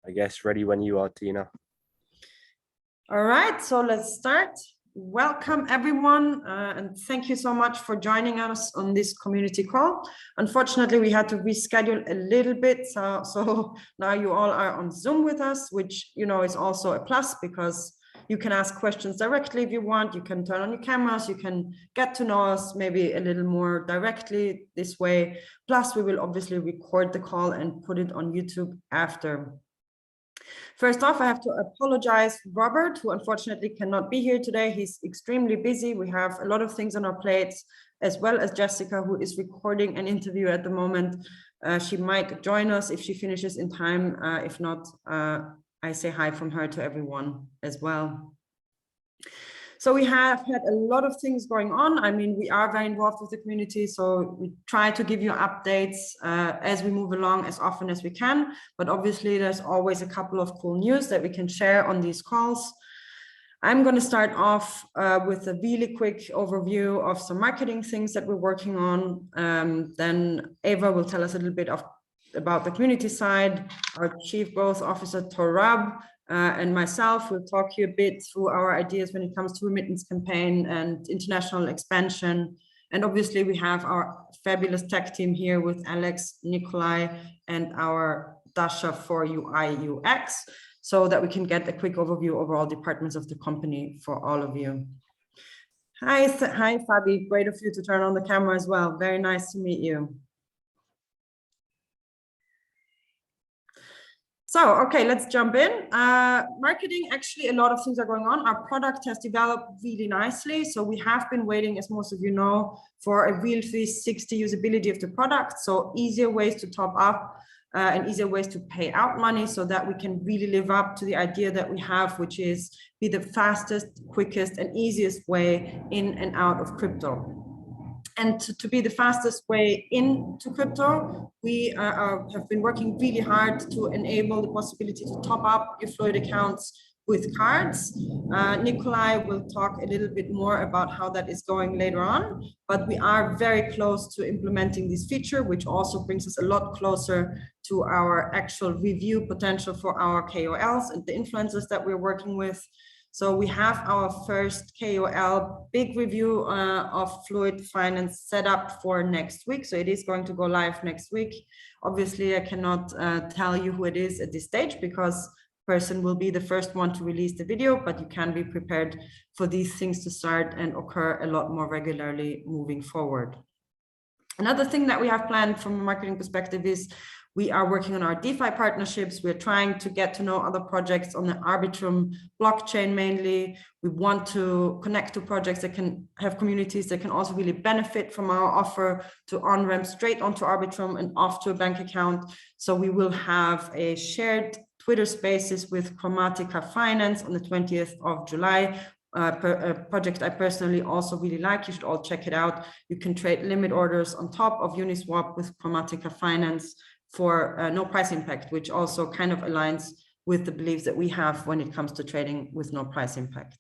I guess ready when you are, Tina. All right, so let's start. Welcome everyone, and thank you so much for joining us on this community call. Unfortunately, we had to reschedule a little bit, so now you all are on Zoom with us, which is also a plus because you can ask questions directly if you want. You can turn on your cameras, you can get to know us maybe a little more directly this way. Plus, we will obviously record the call and put it on YouTube after. First off, I have to apologize to Robert, who unfortunately cannot be here today. He's extremely busy. We have a lot of things on our plates, as well as Jessica, who is recording an interview at the moment. She might join us if she finishes in time. If not, I say hi from her to everyone as well. So we have had a lot of things going on. I mean, we are very involved with the community, so we try to give you updates as we move along as often as we can. But obviously, there's always a couple of cool news that we can share on these calls. I'm going to start off with a really quick overview of some marketing things that we're working on. Then Eva will tell us a little bit about the community side. Our Chief Growth Officer, Torab, and myself will talk you a bit through our ideas when it comes to remittance campaign and international expansion. And obviously we have our fabulous tech team here with Alex, Nikolai, and our Dasha for UI UX, so that we can get a quick overview over all departments of the company for all of you. Hi, Fabi, great of you to turn on the camera as well. Very nice to meet you. So, okay, let's jump in. Marketing, actually, a lot of things are going on. Our product has developed really nicely. So we have been waiting, as most of you know, for a real 360 usability of the product. So easier ways to top up and easier ways to pay out money so that we can really live up to the idea that we have, which is be the fastest, quickest, and easiest way in and out of crypto. And to be the fastest way into crypto, we have been working really hard to enable the possibility to top up your Fluid accounts with cards. Nikolai will talk a little bit more about how that is going later on, but we are very close to implementing this feature, which also brings us a lot closer to our actual review potential for our KOLs and the influencers that we're working with. So we have our first KOL big review of Fluid Finance set up for next week. So it is going to go live next week. Obviously, I cannot tell you who it is at this stage because the person will be the first one to release the video, but you can be prepared for these things to start and occur a lot more regularly moving forward. Another thing that we have planned from a marketing perspective is we are working on our DeFi partnerships. We're trying to get to know other projects on the Arbitrum blockchain mainly. We want to connect to projects that can have communities that can also really benefit from our offer to on-ramp straight onto Arbitrum and off to a bank account. So we will have a shared Twitter Spaces with Chromatica Finance on the 20th of July. A project I personally also really like. You should all check it out. You can trade limit orders on top of Uniswap with Chromatica Finance for no price impact, which also kind of aligns with the beliefs that we have when it comes to trading with no price impact.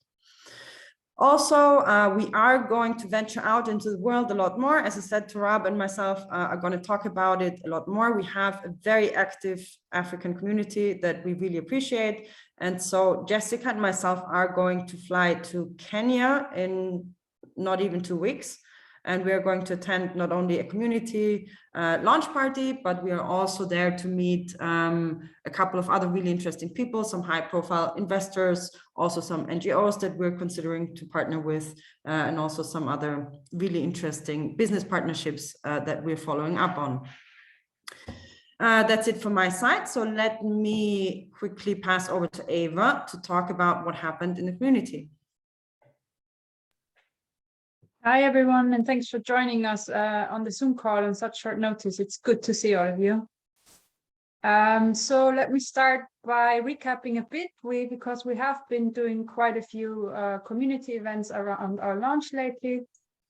Also, we are going to venture out into the world a lot more. As I said, Torab and myself are going to talk about it a lot more. We have a very active African community that we really appreciate. And so Jessica and myself are going to fly to Kenya in not even 2 weeks. And we are going to attend not only a community launch party, but we are also there to meet a couple of other really interesting people, some high profile investors, also some NGOs that we're considering to partner with, and also some other really interesting business partnerships that we're following up on. That's it from my side. So let me quickly pass over to Eva to talk about what happened in the community. Hi, everyone, and thanks for joining us on the Zoom call on such short notice. It's good to see all of you. So let me start by recapping a bit, because we have been doing quite a few community events around our launch lately.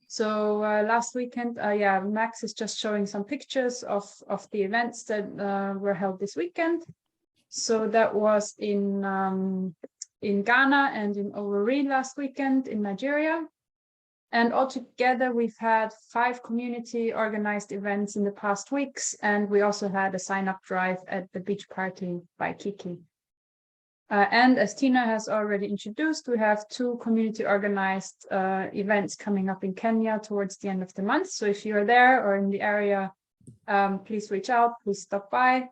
So last weekend, Max is just showing some pictures of the events that were held this weekend. So that was in Ghana and in Owerri last weekend in Nigeria. And altogether, we've had 5 community organized events in the past weeks, and we also had a sign-up drive at the beach party by Kiki. And as Tina has already introduced, we have 2 community organized events coming up in Kenya towards the end of the month. So if you're there or in the area, please reach out, please stop by.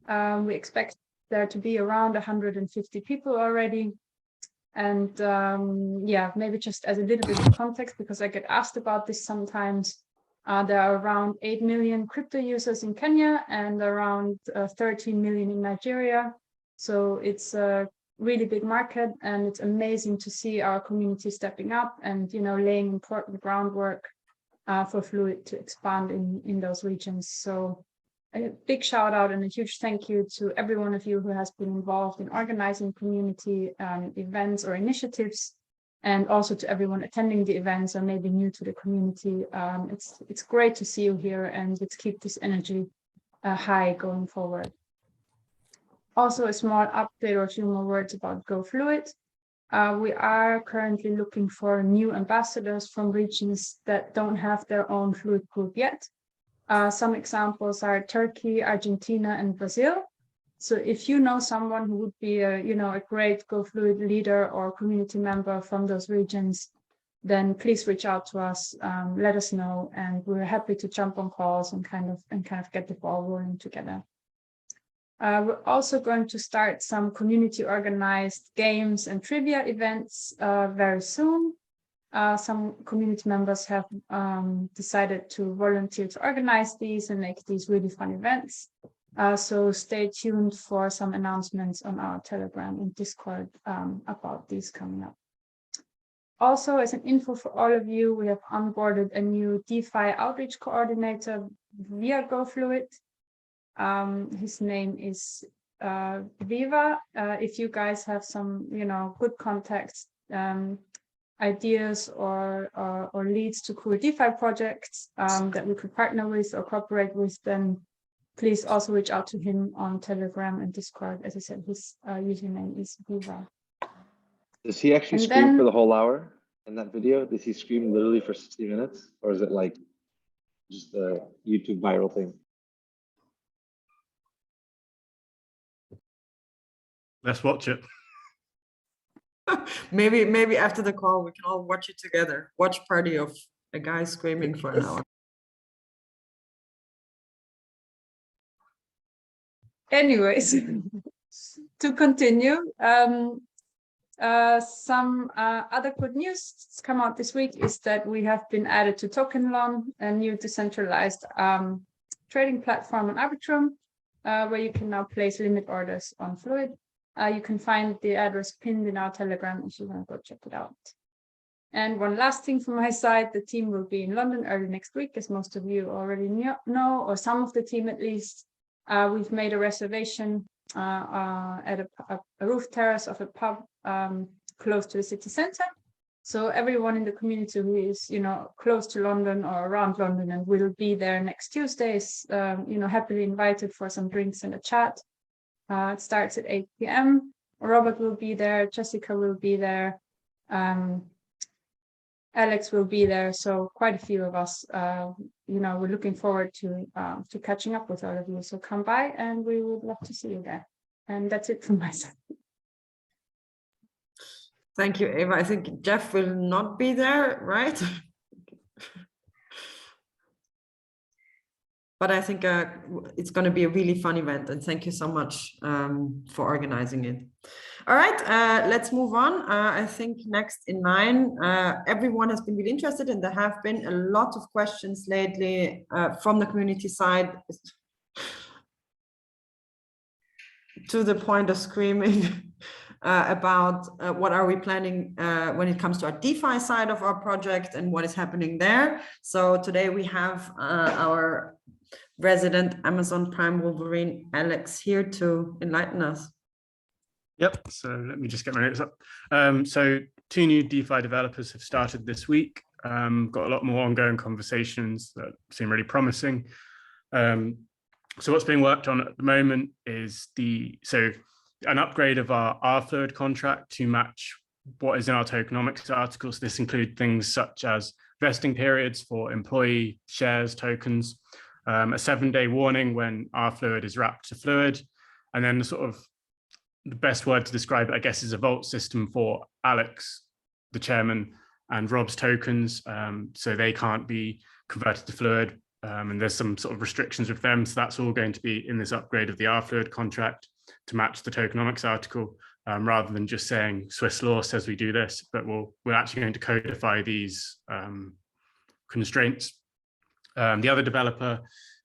We expect there to be around 150 people already. And yeah, maybe just as a little bit of context, because I get asked about this sometimes, there are around 8 million crypto users in Kenya and around 13 million in Nigeria. So it's a really big market, and it's amazing to see our community stepping up and, you know, laying important groundwork for Fluid to expand in those regions. So a big shout out and a huge thank you to every one of you who has been involved in organizing community events or initiatives, and also to everyone attending the events or maybe new to the community. It's great to see you here, and let's keep this energy high going forward. Also, a small update or a few more words about Go Fluid. We are currently looking for new ambassadors from regions that don't have their own Fluid group yet. Some examples are Turkey, Argentina, and Brazil. So if you know someone who would be a great Go Fluid leader or community member from those regions, then please reach out to us, let us know, and we're happy to jump on calls and kind of get the ball rolling together. We're also going to start some community organized games and trivia events very soon. Some community members have decided to volunteer to organize these and make these really fun events. So stay tuned for some announcements on our Telegram and Discord about these coming up. Also, as an info for all of you, we have onboarded a new DeFi outreach coordinator via GoFluid. His name is Viva. If you guys have some, good contacts, ideas or leads to cool DeFi projects that we could partner with or cooperate with, then please also reach out to him on Telegram and Discord. As I said, his username is Viva. Does he actually scream for the whole hour in that video? Does he scream literally for 60 minutes? Or is it like just a YouTube viral thing? Let's watch it. Maybe after the call, we can all watch it together. Watch party of a guy screaming for an hour. Anyways, to continue, some other good news that's come out this week is that we have been added to TokenLon, a new decentralized trading platform on Arbitrum, where you can now place limit orders on Fluid. You can find the address pinned in our Telegram if you want to go check it out. And one last thing from my side, the team will be in London early next week, as most of you already know, or some of the team at least. We've made a reservation at a roof terrace of a pub close to the city centre. So everyone in the community who is, close to London or around London and will be there next Tuesday is, happily invited for some drinks and a chat. It starts at 8 p.m. Robert will be there, Jessica will be there, Alex will be there. So quite a few of us, we're looking forward to catching up with all of you. So come by and we would love to see you there. And that's it from my side. Thank you, Eva. I think Jeff will not be there, right? But I think it's going to be a really fun event, and thank you so much for organizing it. All right, let's move on. I think next in line, everyone has been really interested, and there have been a lot of questions lately from the community side to the point of screaming about what are we planning when it comes to our DeFi side of our project and what is happening there. So today we have our resident Amazon Prime Wolverine Alex here to enlighten us. Yep, so let me just get my notes up. So 2 new DeFi developers have started this week. Got a lot more ongoing conversations that seem really promising. So what's being worked on at the moment is an upgrade of our Fluid contract to match what is in our tokenomics articles. This includes things such as vesting periods for employee shares tokens, a 7-day warning when rFluid is wrapped to Fluid, and then the best word to describe it, I guess, is a vault system for Alex, the chairman, and Rob's tokens, so they can't be converted to Fluid, and there's some sort of restrictions with them. So that's all going to be in this upgrade of the rFluid contract to match the tokenomics article, rather than just saying Swiss law says we do this, but we're actually going to codify these constraints. The other developer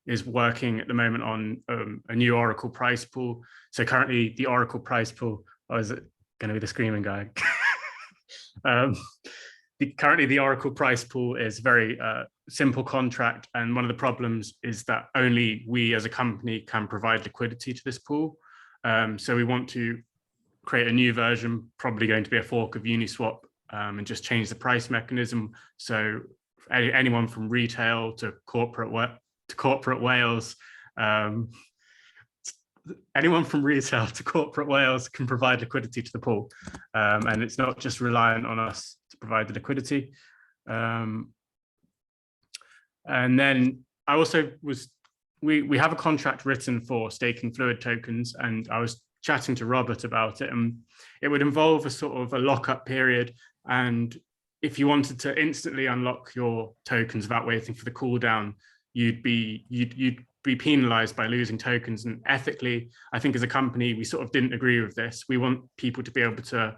is working at the moment on a new Oracle price pool. So currently the Oracle price pool, or is it going to be the screaming guy? Currently the Oracle price pool is a very simple contract. And one of the problems is that only we as a company can provide liquidity to this pool. So we want to create a new version, probably going to be a fork of Uniswap, and just change the price mechanism. So anyone from retail to corporate whales, anyone from retail to corporate whales can provide liquidity to the pool, and it's not just reliant on us to provide the liquidity. And then I also we have a contract written for staking Fluid tokens, and I was chatting to Robert about it, and it would involve a sort of a lockup period. And if you wanted to instantly unlock your tokens without waiting for the cooldown, you'd be penalized by losing tokens. And ethically, I think as a company, we sort of didn't agree with this. We want people to be able to,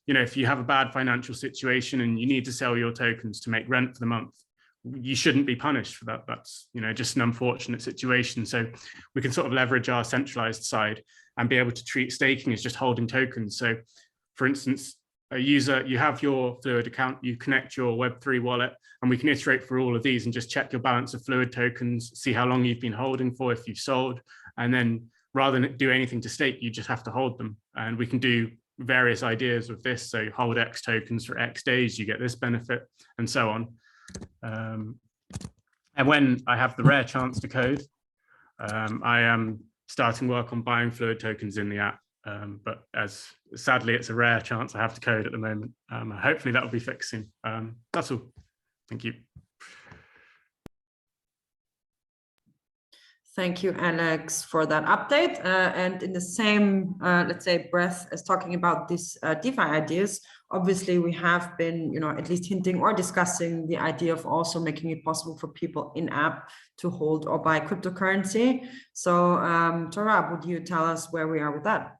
if you have a bad financial situation and you need to sell your tokens to make rent for the month, you shouldn't be punished for that. That's, just an unfortunate situation. So we can sort of leverage our centralized side and be able to treat staking as just holding tokens. So for instance, a user, you have your Fluid account, you connect your Web3 wallet, and we can iterate for all of these and just check your balance of Fluid tokens, see how long you've been holding for, if you've sold, and then rather than do anything to stake, you just have to hold them. And we can do various ideas with this. So hold X tokens for X days, you get this benefit, and so on. And when I have the rare chance to code, I am starting work on buying Fluid tokens in the app. But as sadly, it's a rare chance I have to code at the moment. Hopefully that will be fixed soon. That's all. Thank you. Thank you, Alex, for that update. And in the same, let's say, breath as talking about these DeFi ideas, obviously we have been, at least hinting or discussing the idea of also making it possible for people in-app to hold or buy cryptocurrency. So, Torab, would you tell us where we are with that?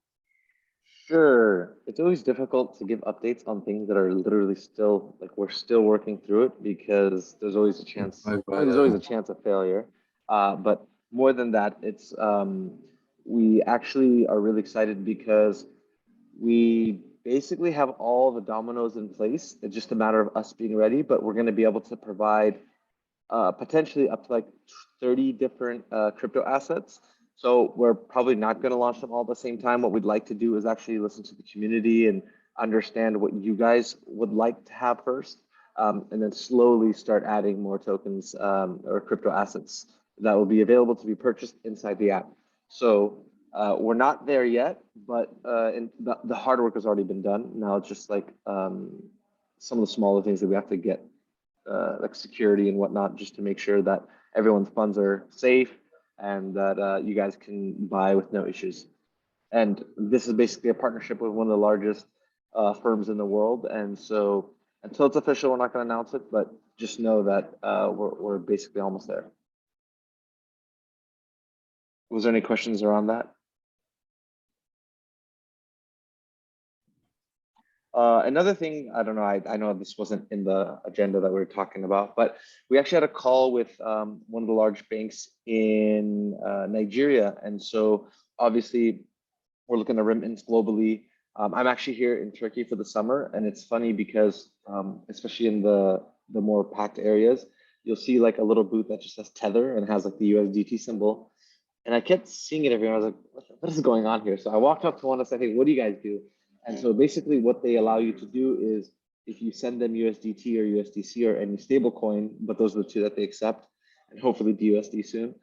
Sure. It's always difficult to give updates on things that are literally still, we're still working through it, because there's always a chance, of failure. But more than that, it's we actually are really excited because we basically have all the dominoes in place. It's just a matter of us being ready, but we're going to be able to provide potentially up to 30 different crypto assets. So we're probably not going to launch them all at the same time. What we'd like to do is actually listen to the community and understand what you guys would like to have first, and then slowly start adding more tokens or crypto assets that will be available to be purchased inside the app. So we're not there yet, but the hard work has already been done. Now it's just some of the smaller things that we have to get, like security and whatnot, just to make sure that everyone's funds are safe and that you guys can buy with no issues. And this is basically a partnership with one of the largest firms in the world. And so until it's official, we're not going to announce it, but just know that we're basically almost there. Was there any questions around that? Another thing, I don't know, I know this wasn't in the agenda that we were talking about, but we actually had a call with one of the large banks in Nigeria. And so obviously we're looking at remittance globally. I'm actually here in Turkey for the summer, and it's funny because especially in the more packed areas, you'll see a little booth that just says Tether and has the USDT symbol. And I kept seeing it everywhere. I was like, what is going on here? So I walked up to one and said, hey, what do you guys do? And so basically what they allow you to do is if you send them USDT or USDC or any stable coin, but those are the two that they accept, and hopefully BUSD soon,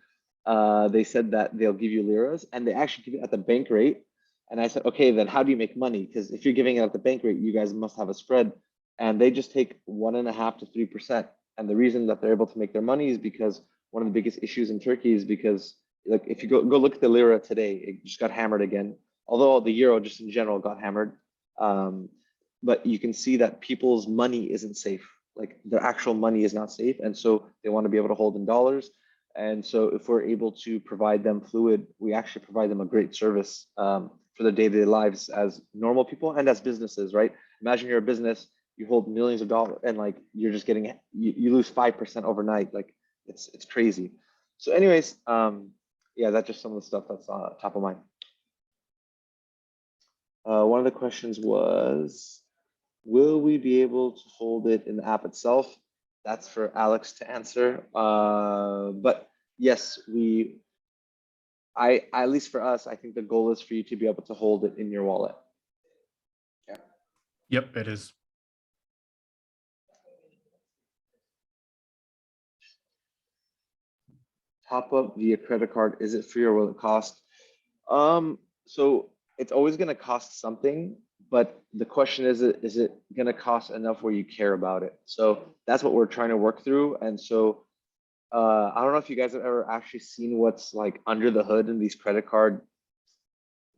they said that they'll give you liras, and they actually give it at the bank rate. And I said, okay, then how do you make money? Because if you're giving it at the bank rate, you guys must have a spread. And they just take 1.5% to 3%. And the reason that they're able to make their money is because one of the biggest issues in Turkey is because, like, if you go look at the lira today, it just got hammered again. Although the euro just in general got hammered, but you can see that people's money isn't safe. Like their actual money is not safe, and so they want to be able to hold in dollars. And so if we're able to provide them Fluid, we actually provide them a great service for their day-to-day lives as normal people and as businesses, right? Imagine you're a business, you hold millions of dollars, and like you're just getting you lose 5% overnight. Like it's crazy. So, anyways, yeah, that's just some of the stuff that's top of mind. One of the questions was, will we be able to hold it in the app itself? That's for Alex to answer. But yes, at least for us, I think the goal is for you to be able to hold it in your wallet. Yeah. Yep, it is. Top up via credit card, is it free or will it cost? So it's always going to cost something, but the question is it going to cost enough where you care about it? So that's what we're trying to work through. And so I don't know if you guys have ever actually seen what's like under the hood in these credit card,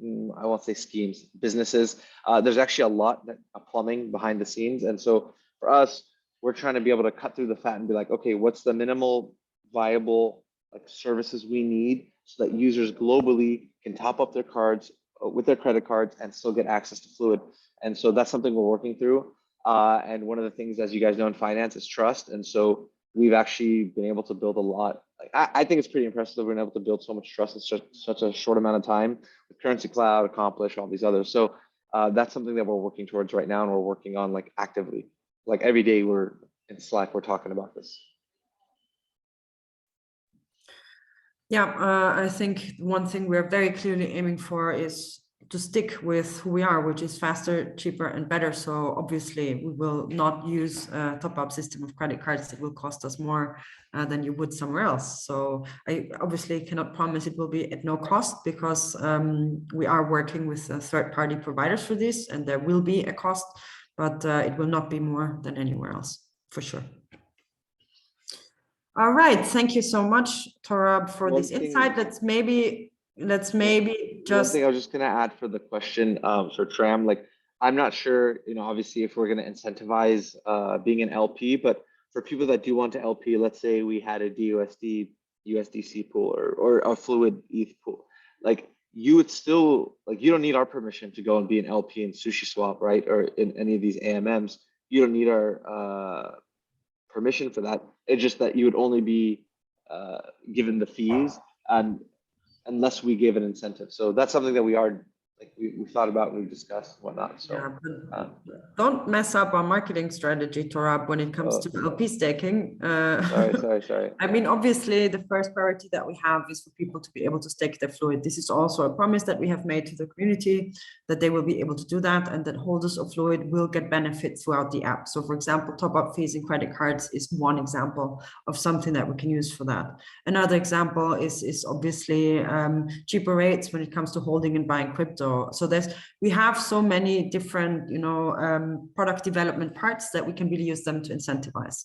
I won't say schemes, businesses. There's actually a lot of plumbing behind the scenes. And so for us, we're trying to be able to cut through the fat and be like, okay, what's the minimal viable like services we need so that users globally can top up their cards with their credit cards and still get access to Fluid. And so that's something we're working through. And one of the things, as you guys know, in finance is trust. And so we've actually been able to build a lot. Like, I think it's pretty impressive that we're able to build so much trust in such a short amount of time with Currency Cloud, Accomplish, all these others. So that's something that we're working towards right now, and we're working on like actively. Like every day we're in Slack, we're talking about this. Yeah, I think one thing we're very clearly aiming for is to stick with who we are, which is faster, cheaper, and better. So obviously we will not use a top-up system of credit cards that will cost us more than you would somewhere else. So I obviously cannot promise it will be at no cost, because we are working with third-party providers for this, and there will be a cost, but it will not be more than anywhere else, for sure. All right, thank you so much, Torab, for this insight. Let's maybe just. One thing I was just gonna add for the question, for Tram, like I'm not sure, obviously if we're gonna incentivize being an LP, but for people that do want to LP, let's say we had a DUSD, USDC pool or a Fluid ETH pool, like you would still, like you don't need our permission to go and be an LP in SushiSwap, right? Or in any of these AMMs, you don't need our permission for that. It's just that you would only be given the fees and unless we gave an incentive. So that's something that we are like we thought about and we discussed and whatnot. So yeah, don't mess up our marketing strategy, Torab, when it comes to LP staking. Sorry. I mean, obviously the first priority that we have is for people to be able to stake their Fluid. This is also a promise that we have made to the community, that they will be able to do that, and that holders of Fluid will get benefits throughout the app. So for example, top-up fees in credit cards is one example of something that we can use for that. Another example is obviously cheaper rates when it comes to holding and buying crypto. So we have so many different, product development parts that we can really use them to incentivize.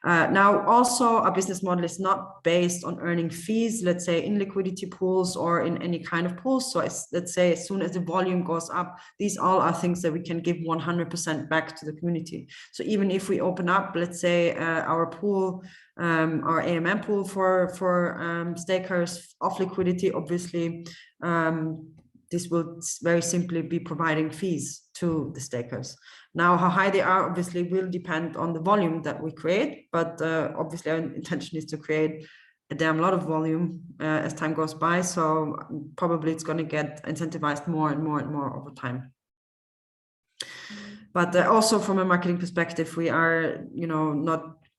Now, also, our business model is not based on earning fees, let's say in liquidity pools or in any kind of pools. So let's say as soon as the volume goes up, these all are things that we can give 100% back to the community. So even if we open up, let's say our pool, our AMM pool for stakers of liquidity, obviously, this will very simply be providing fees to the stakers. Now, how high they are obviously will depend on the volume that we create, but obviously our intention is to create a damn lot of volume as time goes by. So probably it's going to get incentivized more and more and more over time. But also from a marketing perspective, we are,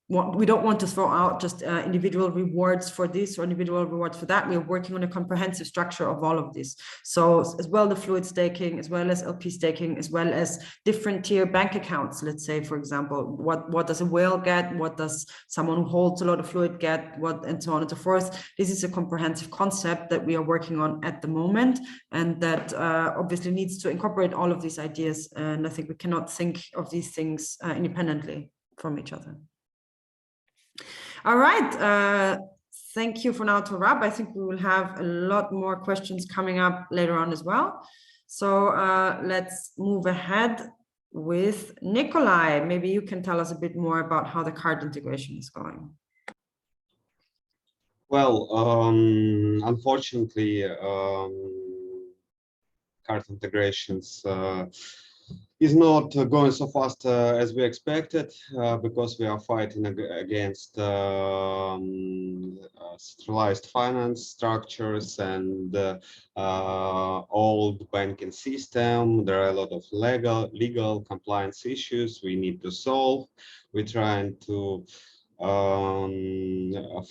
we don't want to throw out just individual rewards for this or individual rewards for that. We're working on a comprehensive structure of all of this. So as well the Fluid staking, as well as LP staking, as well as different tier bank accounts. Let's say, for example, what does a whale get? What does someone who holds a lot of Fluid get? And so on and so forth. This is a comprehensive concept that we are working on at the moment, and that obviously needs to incorporate all of these ideas. And I think we cannot think of these things independently from each other. All right. Thank you for now to Rob. I think we will have a lot more questions coming up later on as well. So let's move ahead with Nikolai. Maybe you can tell us a bit more about how the card integration is going. Well, unfortunately, card integrations is not going so fast as we expected because we are fighting against centralized finance structures and old banking system. There are a lot of legal compliance issues we need to solve. We're trying to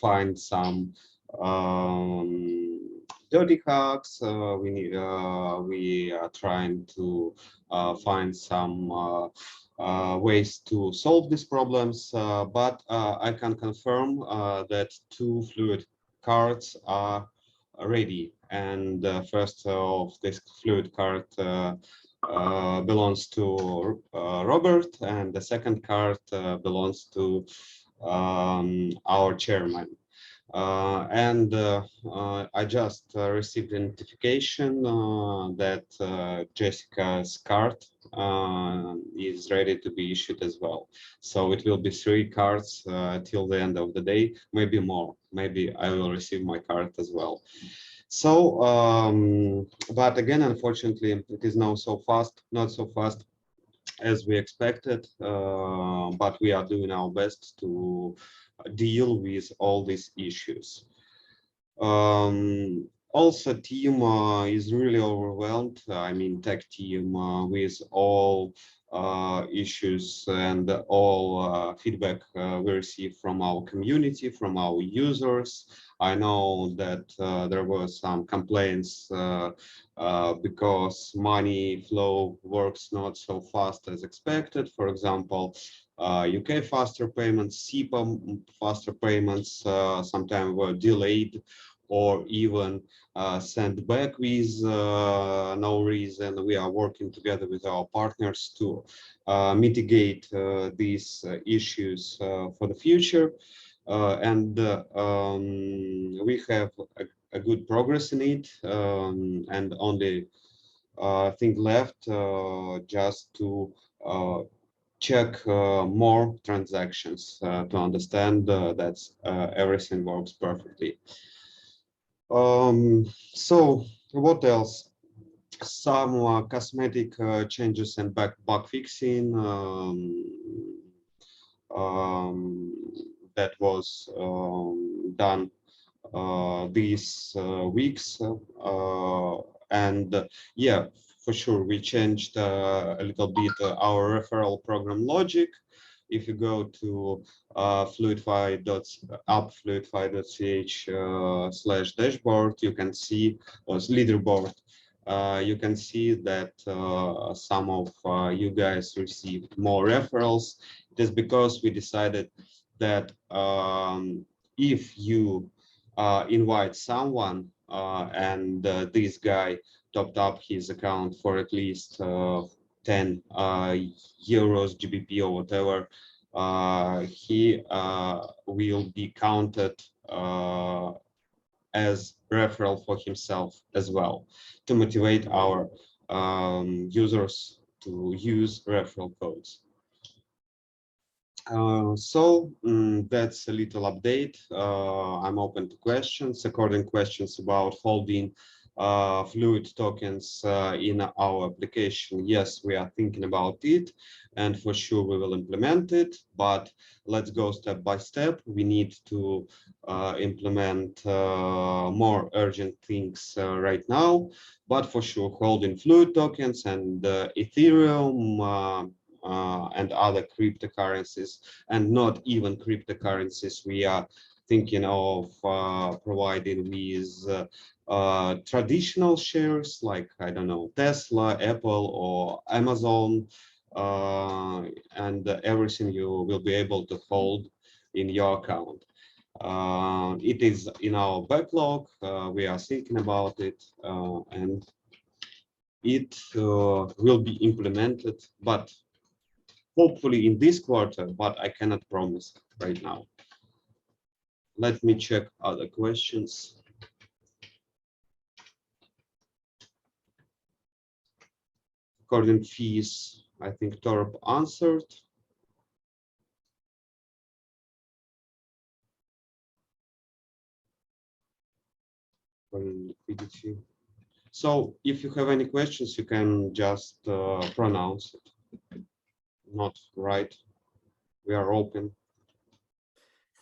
find some dirty hacks. We are trying to find some ways to solve these problems, but I can confirm that 2 Fluid cards are ready, and the first of this Fluid card belongs to Robert, and the second card belongs to our chairman. I just received a notification that Jessica's card is ready to be issued as well. So it will be 3 cards till the end of the day, maybe more. Maybe I will receive my card as well. So, but again, unfortunately, it is not so fast as we expected, but we are doing our best to deal with all these issues. Also, team is really overwhelmed. I mean, tech team with all issues and all feedback we receive from our community, from our users. I know that there were some complaints because money flow works not so fast as expected. For example, UK faster payments, SEPA faster payments sometimes were delayed or even sent back with no reason. We are working together with our partners to mitigate these issues for the future. We have a good progress in it, and only thing left just to check more transactions to understand that everything works perfectly. So what else? Some cosmetic changes and bug fixing that was done these weeks, and yeah, for sure we changed a little bit our referral program logic. If you go to app.fluid.ch /dashboard, you can see, or leaderboard, you can see that some of you guys received more referrals. It is because we decided that if you invite someone and this guy topped up his account for at least 10 euros, GBP or whatever, he will be counted as referral for himself as well, to motivate our users to use referral codes. That's a little update. I'm open to questions, according questions about holding Fluid tokens in our application. Yes, we are thinking about it, and for sure we will implement it, but let's go step by step. We need to implement more urgent things right now, but for sure holding Fluid tokens and Ethereum and other cryptocurrencies, and not even cryptocurrencies, we are thinking of providing with traditional shares like, I don't know, Tesla, Apple, or Amazon, and everything you will be able to hold in your account. It is in our backlog. We are thinking about it, and it will be implemented, but hopefully in this quarter, but I cannot promise right now. Let me check other questions. According fees, I think Torb answered. Liquidity. So if you have any questions, you can just pronounce it. Not right. We are open.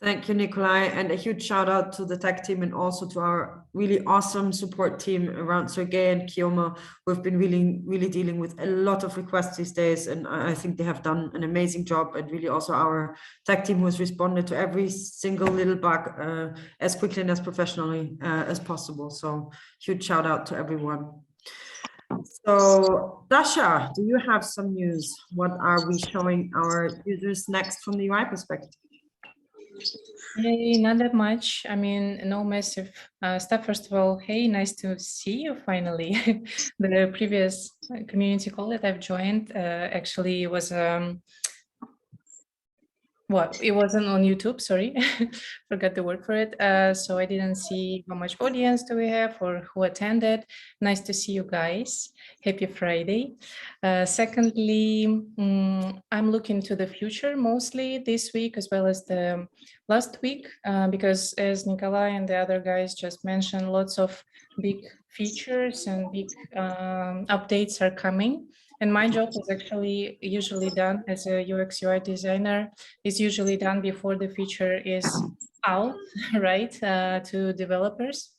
Thank you, Nikolai, and a huge shout out to the tech team and also to our really awesome support team around Sergey and Kiyomo, who have been really dealing with a lot of requests these days. And I think they have done an amazing job, and really also our tech team who has responded to every single little bug as quickly and as professionally as possible. So huge shout out to everyone. So Dasha, do you have some news? What are we showing our users next from the UI perspective? Hey, not that much. I mean, no massive stuff. First of all, hey, nice to see you finally. The previous community call that I've joined actually was it wasn't on YouTube, sorry, forgot the word for it. So I didn't see how much audience do we have or who attended. Nice to see you guys. Happy Friday. Secondly, I'm looking to the future mostly this week as well as the last week, because as Nikolai and the other guys just mentioned, lots of big features and big updates are coming. And my job is actually usually done as a UX UI designer, is usually done before the feature is out, right, to developers.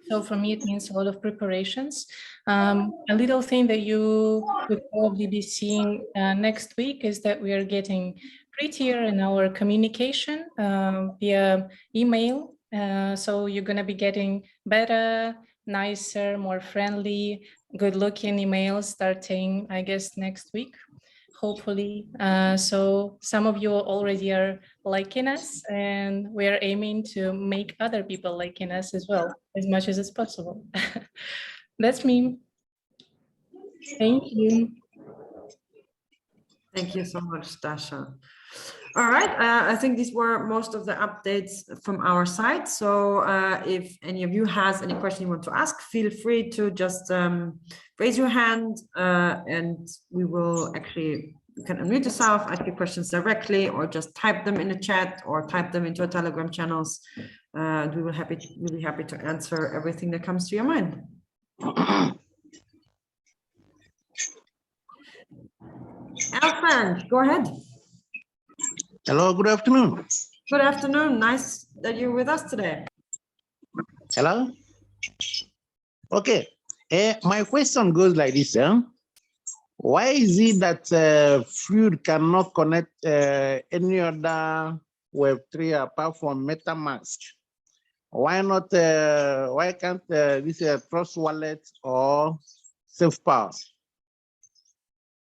So for me, it means a lot of preparations. A little thing that you would probably be seeing next week is that we are getting prettier in our communication via email. So you're going to be getting better, nicer, more friendly, good-looking emails starting, I guess, next week, hopefully. So some of you already are liking us, and we are aiming to make other people liking us as well, as much as it's possible. That's me. Thank you. Thank you so much, Dasha. All right, I think these were most of the updates from our side. So if any of you has any question you want to ask, feel free to just raise your hand and we will actually, you can unmute yourself, ask your questions directly, or just type them in the chat or type them into our Telegram channels. And we will be happy to answer everything that comes to your mind. Alfred, go ahead. Hello, good afternoon. Good afternoon. Nice that you're with us today. Hello. Okay. My question goes like this. Why is it that Fluid cannot connect any other Web3 apart from MetaMask? Why not? Why can't this Trust Wallet or SafePower?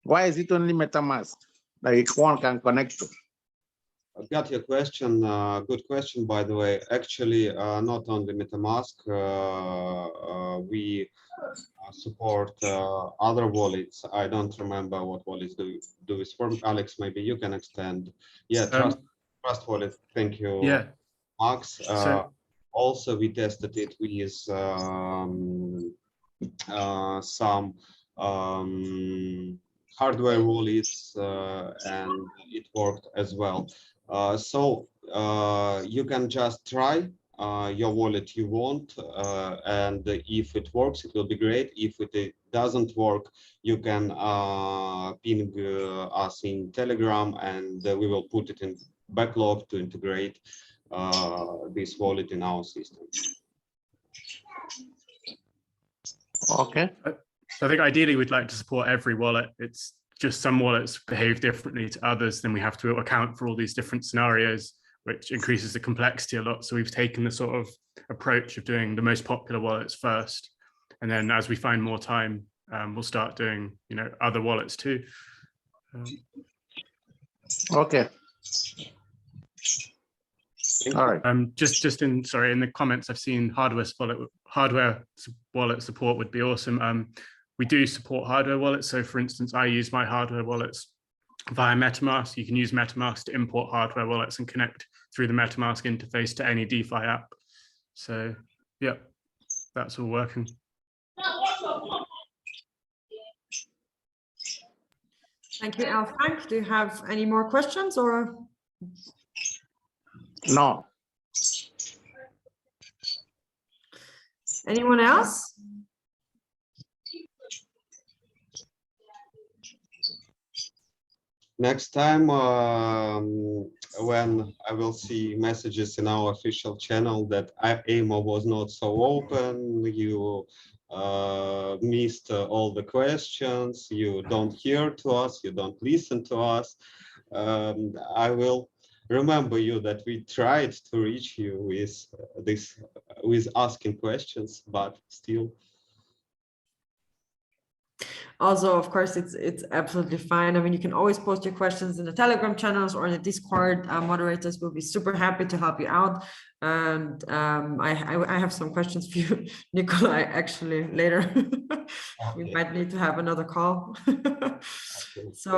Why is it only MetaMask that one can connect to? I got your question. Good question, by the way. Actually, not only MetaMask, we support other wallets. I don't remember what wallets do this for. Alex, maybe you can extend. Yeah, Trust Wallet. Thank you, Yeah. Max. Also, we tested it with some hardware wallets, and it worked as well. So you can just try your wallet you want, and if it works, it will be great. If it doesn't work, you can ping us in Telegram, and we will put it in backlog to integrate this wallet in our system. Okay. So I think ideally we'd like to support every wallet. It's just some wallets behave differently to others, then we have to account for all these different scenarios, which increases the complexity a lot. So we've taken the sort of approach of doing the most popular wallets first. And then as we find more time, we'll start doing, other wallets too. Okay. All right. Just in the comments, I've seen hardware wallet support would be awesome. We do support hardware wallets. So for instance, I use my hardware wallets via MetaMask. You can use MetaMask to import hardware wallets and connect through the MetaMask interface to any DeFi app. So yeah, that's all working. Thank you, Frank. Do you have any more questions or? No. Anyone else? Next time, when I will see messages in our official channel that AIMO was not so open, you missed all the questions, you don't hear to us, you don't listen to us, I will remember you that we tried to reach you with with asking questions, but still. Also, of course, it's absolutely fine. I mean, you can always post your questions in the Telegram channels or in the Discord. Moderators will be super happy to help you out. And I have some questions for you, Nikolai, actually later. We might need to have another call. So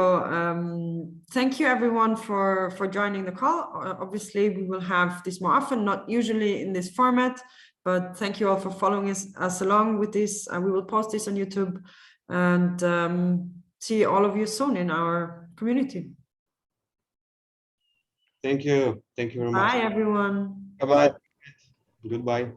thank you everyone for joining the call. Obviously, we will have this more often, not usually in this format, but thank you all for following us along with this. We will post this on YouTube. And see all of you soon in our community. Thank you. Thank you very much. Bye, everyone. Bye-bye. Goodbye.